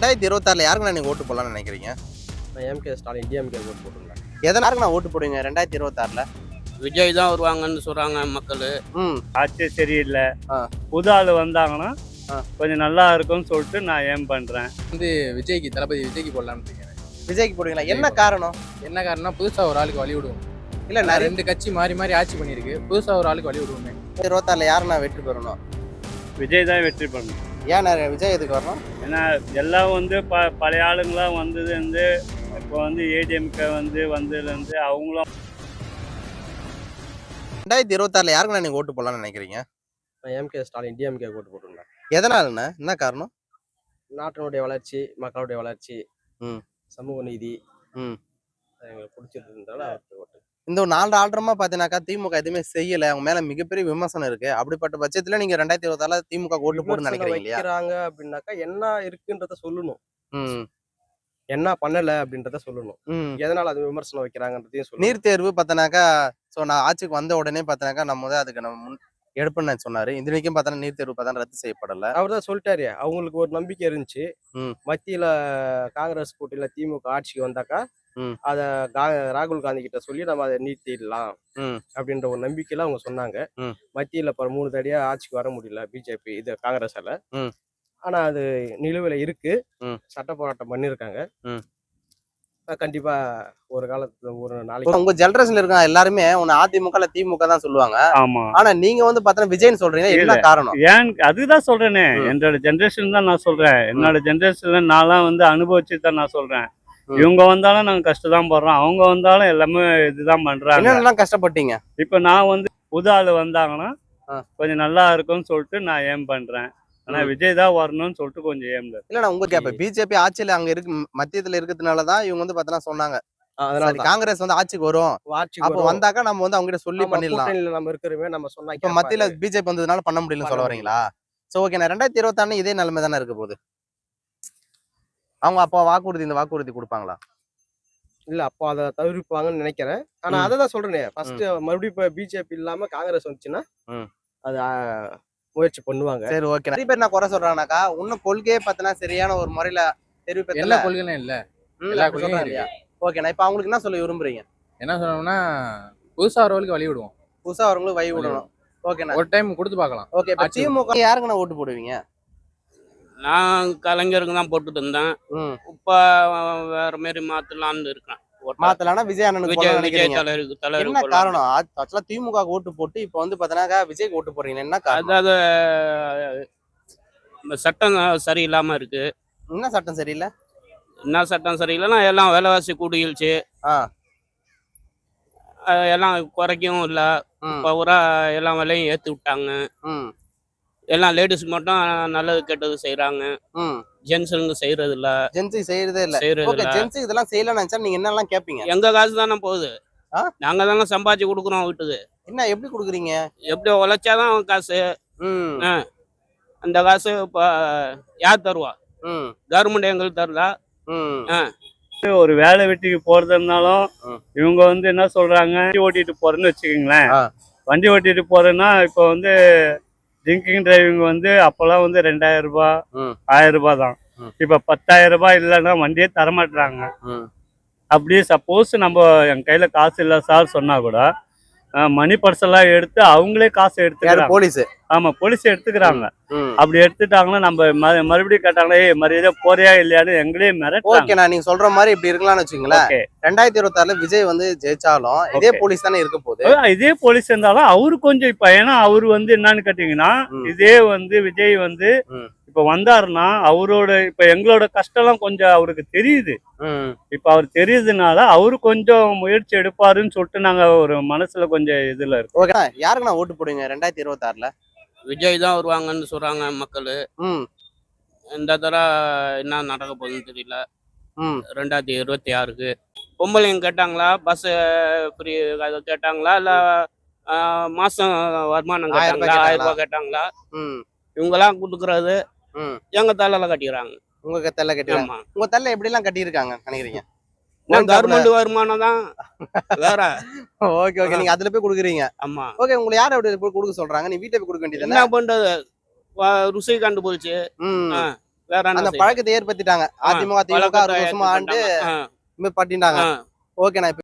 2026 யாருக்கு நீங்க ஓட்டு போடலாம்னு நினைக்கிறீங்க? நான் எம்கே ஸ்டாலின் டிஎம்கே ஓட்டு போட்டுருந்தேன். எதனாருக்கு நான் ஓட்டு போடுவீங்க 2026ல? விஜய் தான் வருவாங்கன்னு சொல்றாங்க மக்கள். ஆட்சி சரியில்லை, ஆ. புது ஆள் வந்தாங்கன்னா ஆ. கொஞ்சம் நல்லா இருக்கும்னு சொல்லிட்டு நான் ஏம் பண்றேன். விஜய்க்கு தளபதி விஜய்க்கு போடலான்னு இருக்கேன். விஜய்க்கு போடுவீங்களா? என்ன காரணம்? என்ன காரணம்னா புதுசா ஒரு ஆளுக்கு வழி விடுவோம். இல்ல நான் நிறைய 2 கட்சி மாறி மாறி ஆட்சி பண்ணிருக்கு, புதுசா ஒரு ஆளுக்கு வழி விடுவோமே. 2026ல யாரு நான் வெற்றி பெறணும்? விஜய் தான் வெற்றி பண்ணணும். ஏன் விஜய் எதுக்கு வரணும்? ஏன்னா எல்லாம் வந்து பழைய ஆளுங்களாம் வந்தது வந்து இப்போ வந்து ஏடிஎம்கே வந்ததுலேருந்து அவங்களும் 2026ல யாருக்கு நீங்க ஓட்டு போடலாம்னு நினைக்கிறீங்க? நான் எம்கே ஸ்டாலின் டிஎம்கே ஓட்டு போட்டுருந்தேன். எதனாலண்ணா? என்ன காரணம்? நாட்டினுடைய வளர்ச்சி, மக்களுடைய வளர்ச்சி, ம். சமூக நீதி ம். எங்களுக்கு பிடிச்சிருந்ததால அவருக்கு ஓட்டு. இந்த ஒரு 4 ஆல்டரமா பாத்தீங்கன்னாக்கா திமுக எதுவுமே செய்யல, அவங்க மேல மிகப்பெரிய விமர்சனம் இருக்கு. அப்படிப்பட்ட பட்சத்துல நீங்க 2026ல திமுக ஓட்டு போடுன்னு நினைக்கிறீங்க இல்லையா? வைக்கிறாங்க அப்படின்னாக்கா என்ன இருக்குன்றத சொல்லணும். ம். என்ன பண்ணல அப்படின்றத சொல்லணும். ம். எதனால அது விமர்சனம் வைக்கிறாங்கன்றதையும் சொல்லணும். நீட் தேர்வு பார்த்தனாக்கா நான் ஆட்சிக்கு வந்த உடனே பார்த்தனாக்கா நம்ம தான் அதுக்கு நம்ம எடுப்புன்னு சொன்னாரு. இந்த வரைக்கும் பார்த்தா நீட் தேர்வு பார்த்தா ரத்து செய்யப்படல. அவர் தான் சொல்லிட்டாரு, அவங்களுக்கு ஒரு நம்பிக்கை இருந்துச்சு. ம். மத்தியில காங்கிரஸ் கூட்டணியில திமுக ஆட்சிக்கு வந்தாக்கா ம். அத ராகுல் காந்தி கிட்ட சொல்லி நம்ம அதை நீட்டிடலாம் ம். அப்படின்ற ஒரு நம்பிக்கையில அவங்க சொன்னாங்க. ம். மத்தியில 3 தடியா ஆட்சிக்கு வர முடியல பிஜேபி இது காங்கிரஸால. ம். ஆனா அது நிலுவையில இருக்கு. ம். சட்ட போராட்டம் பண்ணிருக்காங்க. ம். கண்டிப்பா ஒரு காலத்துல ஒரு நாளைக்கு உங்க ஜெனரேஷன்ல இருக்க எல்லாருமே ஒன்னு அதிமுக இல்ல திமுக தான் சொல்லுவாங்க. ஆமா. ஆனா நீங்க வந்து பார்த்தா விஜய்னு சொல்றீங்க, என்ன காரணம்? ஏன் அதுதான் சொல்றேனே, என்னோட ஜென்ரேஷன் தான் நான் சொல்றேன். என்னோட ஜென்ரேஷன்ல நான்லாம் வந்து அனுபவிச்சு தான் நான் சொல்றேன். இவங்க வந்தாலும் நாங்க கஷ்டம் தான் படுறோம், அவங்க வந்தாலும் எல்லாமே இதுதான் பண்றாங்க. என்னென்னலாம் கஷ்டப்பட்டீங்க? இப்ப நான் வந்து புது ஆள் வந்தாங்கன்னா ஆ. கொஞ்சம் நல்லா இருக்கும்னு சொல்லிட்டு நான் ஏம் பண்றேன். ஆனா விஜய் தான் வரணும்னு சொல்லிட்டு கொஞ்சம் ஏம்ல. இல்ல உங்க கேப்ப பிஜேபி ஆட்சியில அங்க இருக்கு, மத்தியத்துல இருக்கிறதுனாலதான் இவங்க வந்து பார்த்தா சொன்னாங்க அதனால காங்கிரஸ் வந்து ஆட்சிக்கு வரும், அப்ப வந்தாக்கா நம்ம வந்து அவங்க கிட்ட சொல்லி பண்ணிடலாம். நம்ம இருக்கிறவே நம்ம சொன்னா இப்ப மத்தியில பிஜேபி வந்ததுனால பண்ண முடியலன்னு சொல்ல வரீங்களா? சோ ஓகே, நான் 2026 இதே நிலைமை தானே இருக்க போகுது. அவங்க அப்பா வாக்குறுதி இந்த வாக்குறுதி கொடுப்பாங்களா? இல்ல அப்போ அதை தவிர்ப்பாங்கன்னு நினைக்கிறேன். ஆனா அதை தான் சொல்றேனே, ஃபர்ஸ்ட் மறுபடியும் இப்ப பிஜேபி இல்லாம காங்கிரஸ் வந்துச்சுன்னா அது முயற்சி பண்ணுவாங்க. சரி ஓகே. நிறைய பேர் நான் குறை சொல்றாங்கனாக்கா இன்னும் கொள்கையே பார்த்தனா சரியான ஒரு முறையில தெரிவிப்பதில்ல. எல்லா கொள்கையும் இல்ல, எல்லா கொள்கையும் இல்லையா? ஓகே, நான் இப்ப அவங்களுக்கு என்ன சொல்ல விரும்புறீங்க? என்ன சொல்லணும்னா புதுசா வரவங்களுக்கு வழி விடுவோம், புதுசா வரவங்களுக்கு வழி விடணும். ஓகே, ஒரு டைம் கொடுத்து பார்க்கலாம். ஓகே. இப்ப திமுக யாருக்கு நான் ஓட்டு போடுவீங்க? நான் கலைஞருக்கு தான் போட்டுட்டு இருந்தேன். இப்ப வேற மாதிரி மாத்தலாம்னு இருக்கேன். மாத்தலாம்னா விஜய் அண்ணனுக்கு போடலாம்னு விஜய் நினைக்கிறீங்க? என்ன காரணம்? ஆக்சுவலா திமுக ஓட்டு போட்டு இப்ப வந்து பார்த்தனாக்கா விஜய்க்கு ஓட்டு போடுறீங்க, என்ன காரணம்? அதாவது சட்டம் சரியில்லாம இருக்கு. என்ன சட்டம் சரியில்லை? என்ன சட்டம் சரியில்லைன்னா எல்லாம் விலைவாசி கூடிருச்சு, எல்லாம் குறைக்கவும் இல்லை. இப்போ பூரா எல்லாம் விலையும் ஏற்றி விட்டாங்க. எல்லாம் லேடிஸ் மட்டும் நல்லது கெட்டது செய்யறாங்க, ஜென்ஸுங்க செய்யறது இல்ல. ஜென்ஸுக்கு செய்யறதே இல்ல. ஓகே, ஜென்ஸுக்கு இதெல்லாம் செய்யலன்னு நினைச்சா நீங்க என்னெல்லாம் கேட்பீங்க? எங்க காசு தானே போகுது, நாங்க தானே சம்பாதிச்சு கொடுக்குறோம் வீட்டுக்கு. என்ன எப்படி கொடுக்குறீங்க? எப்படி உழைச்சாதான் காசு. அந்த காசு இப்போ யார் தருவா? கவர்மெண்ட் எங்களுக்கு தருதா? ஒரு வேலை வெட்டிக்கு போறதுனாலும் இவங்க வந்து என்ன சொல்றாங்க, வண்டி ஓட்டிட்டு போறேன்னு வச்சுக்கோங்களேன். வண்டி ஓட்டிட்டு போறேன்னா இப்போ வந்து ட்ரிங்கிங் டிரைவிங் வந்து அப்பெல்லாம் வந்து 2000 ரூபாய் 1000 ரூபாய் தான். இப்ப 10,000 ரூபாய் இல்லைன்னா வண்டியே தரமாட்டுறாங்க. அப்படியே சப்போஸ் நம்ம என் கையில காசு இல்லை சார் சொன்னா கூட மணி பர்ஸ் எல்லாம் எடுத்து அவங்களே காசு எடுத்துக்கிறாங்க. போலீஸ்? ஆமா, போலீஸ் எடுத்துக்கிறாங்க. அப்படி எடுத்துட்டாங்கன்னா நம்ம மறுபடியும் கேட்டாங்களே மரியாதை போறியா இல்லையான்னு எங்களே மிரட்டு. ஓகே, நான் நீங்க சொல்ற மாதிரி இப்படி இருக்கலாம்னு வச்சுங்களேன். 2026ல விஜய் வந்து ஜெயிச்சாலும் இதே போலீஸ் தானே இருக்க போகுது. இதே போலீஸ் இருந்தாலும் அவரு கொஞ்சம் இப்ப ஏன்னா அவரு வந்து என்னன்னு கேட்டீங்கன்னா இதே வந்து விஜய் வந்து இப்ப வந்தாருன்னா அவரோட இப்ப எங்களோட கஷ்டம் கொஞ்சம் அவருக்கு தெரியுது. இப்ப அவர் தெரியுதுனால அவரு கொஞ்சம் முயற்சி எடுப்பாருன்னு சொல்லிட்டு நாங்க ஒரு மனசுல கொஞ்சம் இதுல இருக்கோம். ஓகே, யாருக்கு நான் ஓட்டு போடுவீங்க 2026ல? விஜய் தான் வருவாங்கன்னு சொல்றாங்க மக்கள். இந்த தடவை என்ன நடக்க போகுதுன்னு தெரியல. 2026க்கு பொம்பளைங்க கேட்டாங்களா, பஸ் ஃப்ரீ அதை கேட்டாங்களா, இல்ல மாசம் வருமானம் கேட்டாங்களா, 1000 ரூபாய் கேட்டாங்களா? இவங்கெல்லாம் கொடுக்கறது எங்க தலையில கட்டிக்கிறாங்க. உங்க தள்ள கட்டிடுறாங்க. உங்க தள்ள எப்படி எல்லாம் கட்டி இருக்காங்க நினைக்கிறீங்க? கவர்மெண்ட் வருமானம் தான் வேற. ஓகே ஓகே, நீங்க அதுல போய் கொடுக்குறீங்க. ஆமா. ஓகே, உங்களை யார் அப்படி கொடுக்க சொல்றாங்க? நீ வீட்டை போய் கொடுக்க வேண்டியது என்ன பண்றது? ருசி கண்டுபிடிச்சு வேற என்ன அந்த செய்ய? பழக்கத்தை ஏற்படுத்திட்டாங்க. அதிமுக, திமுக பழக்கத்தை 60 வருஷமா ஆண்டு ஏற்படுத்திட்டாங்க. இந்த மாதிரி பண்ணிட்டாங்க. ஓகேண்ணா.